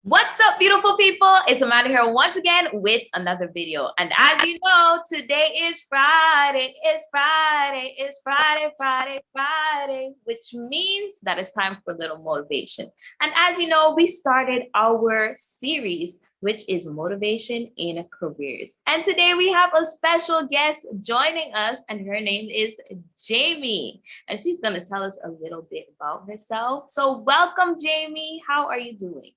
What's up, beautiful people? It's Amanda here once again with another video. And as you know, today is Friday. Friday, which means that it's time for a little motivation. And as you know, we started our series, which is Motivation in Careers. And today we have a special guest joining us, and her name is Jamie. And she's going to tell us a little bit about herself. So welcome, Jamie. How are you doing?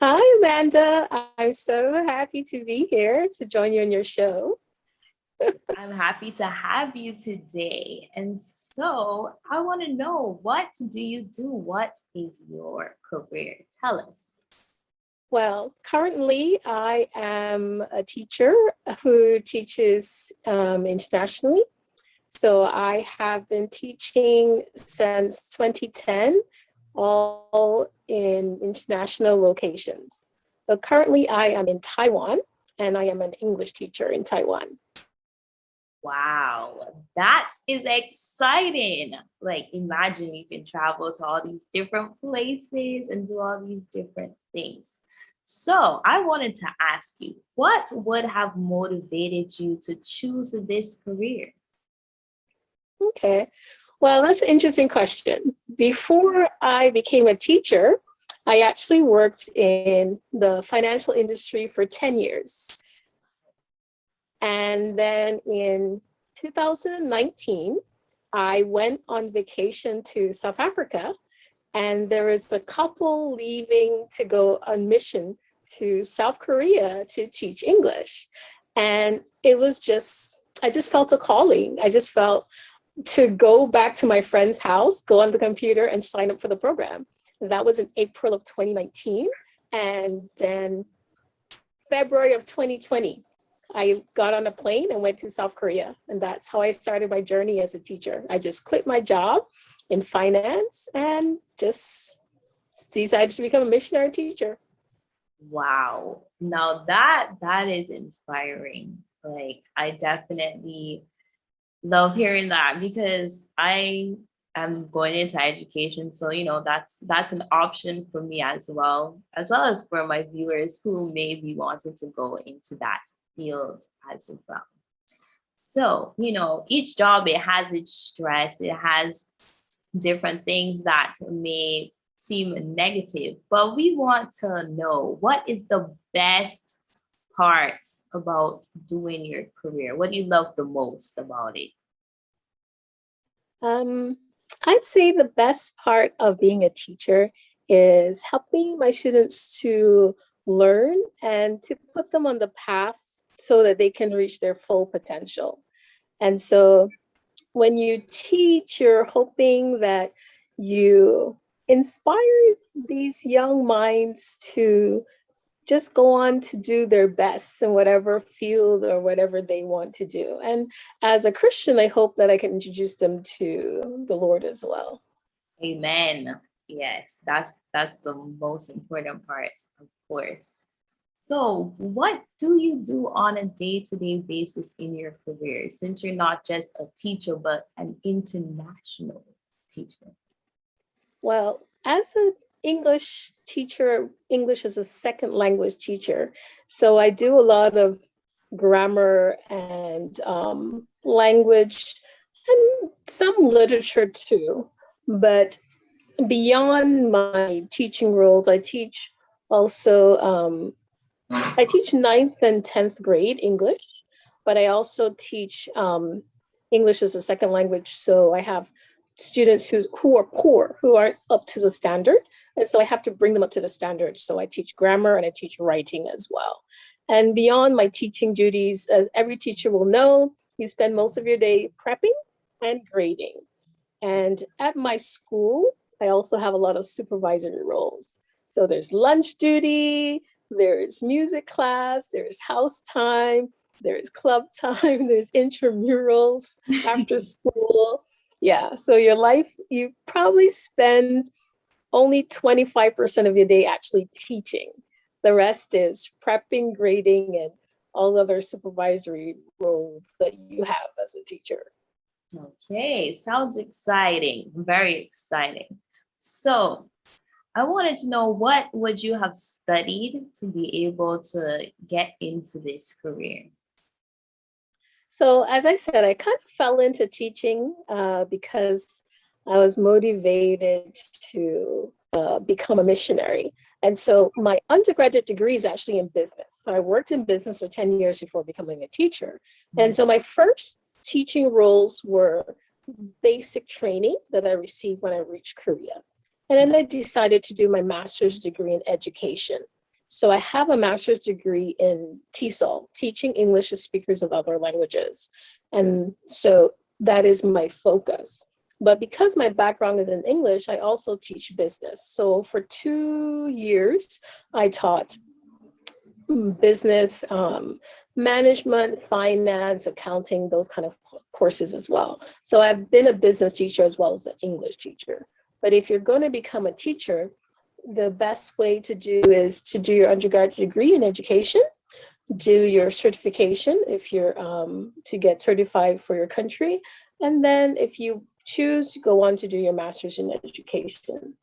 Hi, Amanda. I'm so happy to be here to join you on your show. I'm happy to have you today. And so I want to know, what do you do? What is your career? Tell us. Well, currently I am a teacher who teaches internationally. So I have been teaching since 2010, all in international locations. So currently I am in Taiwan and I am an English teacher in Taiwan. Wow, that is exciting. Like, imagine you can travel to all these different places and do all these different things. So I wanted to ask you, what would have motivated you to choose this career? Okay. Well, that's an interesting question. Before I became a teacher, I actually worked in the financial industry for 10 years. And then in 2019, I went on vacation to South Africa, and there was a couple leaving to go on mission to South Korea to teach English. And it was I just felt a calling. I just felt to go back to my friend's house, go on the computer and sign up for the program. And that was in April of 2019. And then February of 2020, I got on a plane and went to South Korea. And that's how I started my journey as a teacher. I just quit my job in finance and just decided to become a missionary teacher. Wow. Now that is inspiring. Like, I definitely love hearing that, because I am going into education. So, that's an option for me as well as for my viewers who may be wanting to go into that field as well. So, each job, it has its stress, it has different things that may seem negative, but we want to know, what is the best part about doing your career? What do you love the most about it? Um, I'd say the best part of being a teacher is helping my students to learn and to put them on the path so that they can reach their full potential. And so when you teach, you're hoping that you inspire these young minds to just go on to do their best in whatever field or whatever they want to do. And as a Christian, I hope that I can introduce them to the Lord as well. Amen. Yes, that's the most important part, of course. So, what do you do on a day-to-day basis in your career, since you're not just a teacher, but an international teacher? Well, as an English teacher, English is a second language teacher. So I do a lot of grammar and language and some literature too. But beyond my teaching roles, I teach ninth and 10th grade English, but I also teach English as a second language. So I have students who are poor, who aren't up to the standard. And so I have to bring them up to the standard. So I teach grammar and I teach writing as well. And beyond my teaching duties, as every teacher will know, you spend most of your day prepping and grading. And at my school, I also have a lot of supervisory roles. So there's lunch duty, there's music class, there's house time, there's club time, there's intramurals after school. Yeah, so your life, you probably spend only 25% of your day actually teaching. The rest is prepping, grading, and all other supervisory roles that you have as a teacher. Okay, sounds exciting, very exciting. So, I wanted to know, what would you have studied to be able to get into this career? So, as I said, I kind of fell into teaching because I was motivated to become a missionary. And so, my undergraduate degree is actually in business. So, I worked in business for 10 years before becoming a teacher. And so, my first teaching roles were basic training that I received when I reached Korea. And then I decided to do my master's degree in education. So I have a master's degree in TESOL, teaching English to speakers of other languages. And so that is my focus. But because my background is in English, I also teach business. So for 2 years, I taught business management, finance, accounting, those kind of courses as well. So I've been a business teacher as well as an English teacher. But if you're going to become a teacher, the best way to do is to do your undergraduate degree in education, do your certification if you're to get certified for your country, and then if you choose, go on to do your master's in education.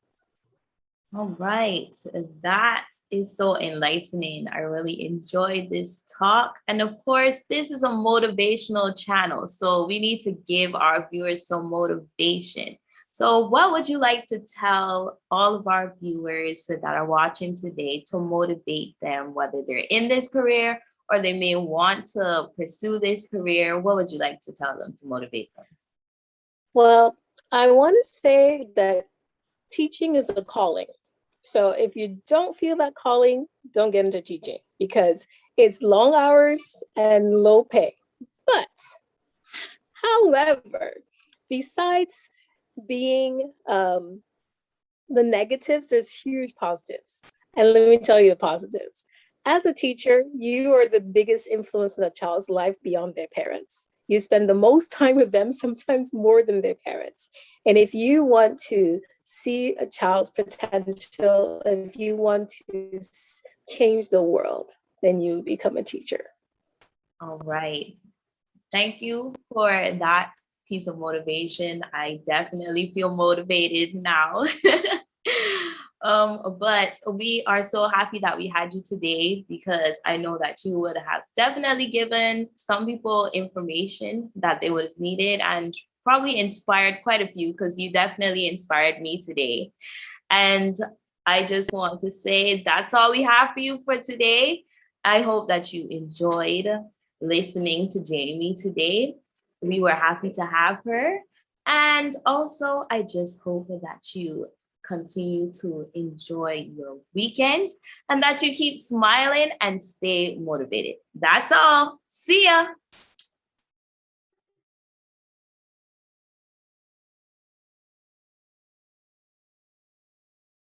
All right. That is so enlightening. I really enjoyed this talk. And of course, this is a motivational channel. So we need to give our viewers some motivation. So, what would you like to tell all of our viewers that are watching today to motivate them, whether they're in this career or they may want to pursue this career? What would you like to tell them to motivate them? Well, I want to say that teaching is a calling. So if you don't feel that calling, don't get into teaching because it's long hours and low pay. But however, besides being the negatives, there's huge positives. And let me tell you the positives. As a teacher, you are the biggest influence in a child's life beyond their parents. You spend the most time with them, sometimes more than their parents. And if you want to see a child's potential, and if you want to change the world, then you become a teacher. All right. Thank you for that piece of motivation. I definitely feel motivated now. But we are so happy that we had you today because I know that you would have definitely given some people information that they would have needed and probably inspired quite a few because you definitely inspired me today. And I just want to say that's all we have for you for today. I hope that you enjoyed listening to Jamie today. We were happy to have her. And also, I just hope that you continue to enjoy your weekend and that you keep smiling and stay motivated. That's all. See ya.